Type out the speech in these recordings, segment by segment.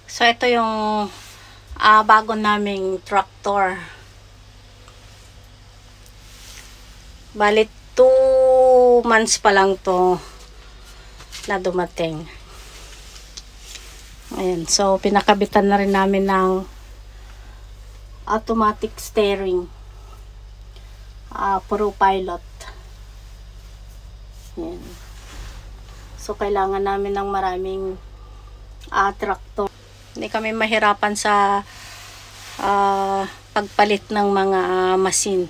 So, ito yung bago naming tractor. Balit 2 months pa lang to na dumating. Ayan. So, pinakabitan na rin namin ng automatic steering. Puro pilot. Ayan. So, kailangan namin ng maraming tractor. Hindi kami mahirapan sa pagpalit ng mga machine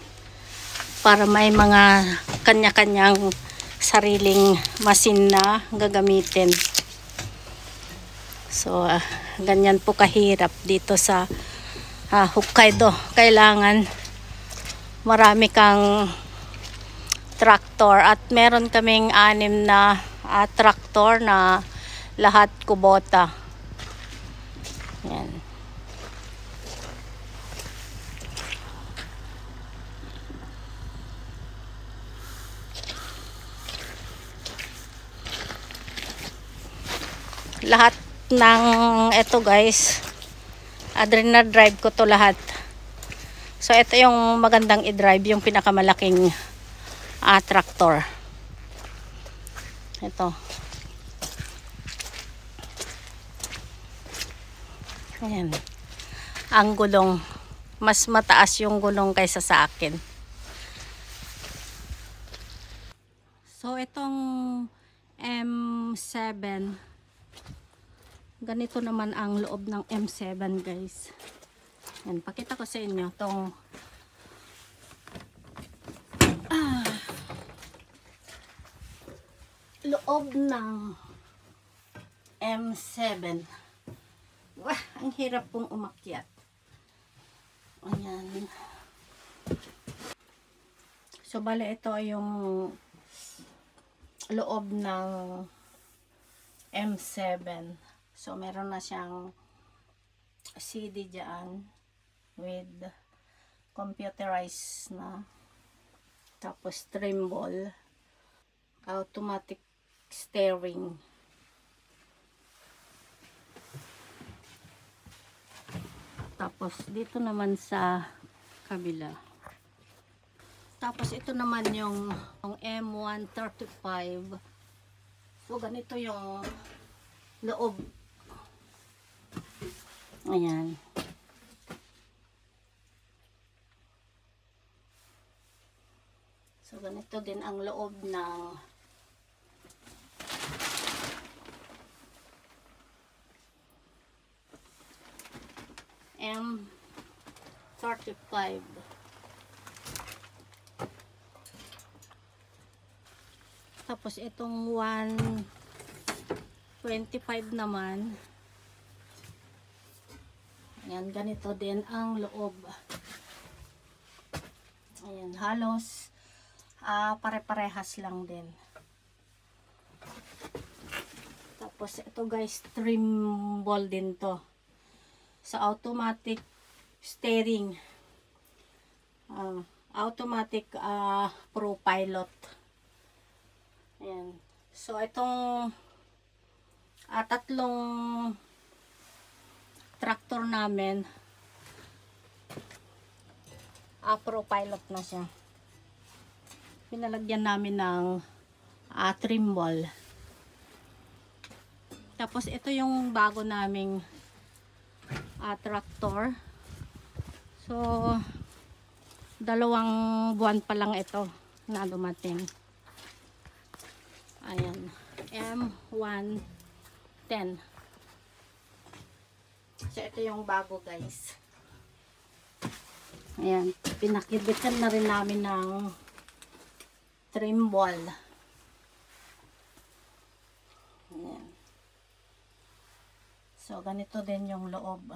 para may mga kanya-kanyang sariling machine na gagamitin. So, ganyan po kahirap dito sa Hokkaido. Kailangan marami kang tractor at meron kaming 6 na traktor na lahat Kubota. Yan. Lahat ng ito guys, adrenal drive ko to lahat. So ito yung magandang i-drive, yung pinakamalaking traktor. Ito. Ayan. Ang gulong. Mas mataas yung gulong kaysa sa akin. So, itong M7. Ganito naman ang loob ng M7 guys. Ayan. Pakita ko sa inyo. Itong loob ng M7. Wah, ang hirap pong umakyat. Ayan. So, bale ito yung loob ng M7. So, meron na siyang CD dyan with computerized na. Tapos, trim ball. Automatic steering. Tapos dito naman sa kabila. Tapos ito naman yung M135. So ganito yung loob. Ayan. So ganito din ang loob ng M35. Tapos itong 125 naman. Ayan, ganito din ang loob. Ayan, halos pare-parehas lang din. Tapos ito guys, trim ball din to. Sa automatic steering, automatic pro pilot. Ayan. So itong tatlong traktor namin pro pilot na siya. Pinalagyan namin ng trim ball. Tapos ito yung bago naming traktor. So 2 buwan pa lang ito na dumating. Ayan, M110. So ito yung bago guys. Ayan, pinakibitan na rin namin ng trim ball. Ayan. So ganito din yung loob.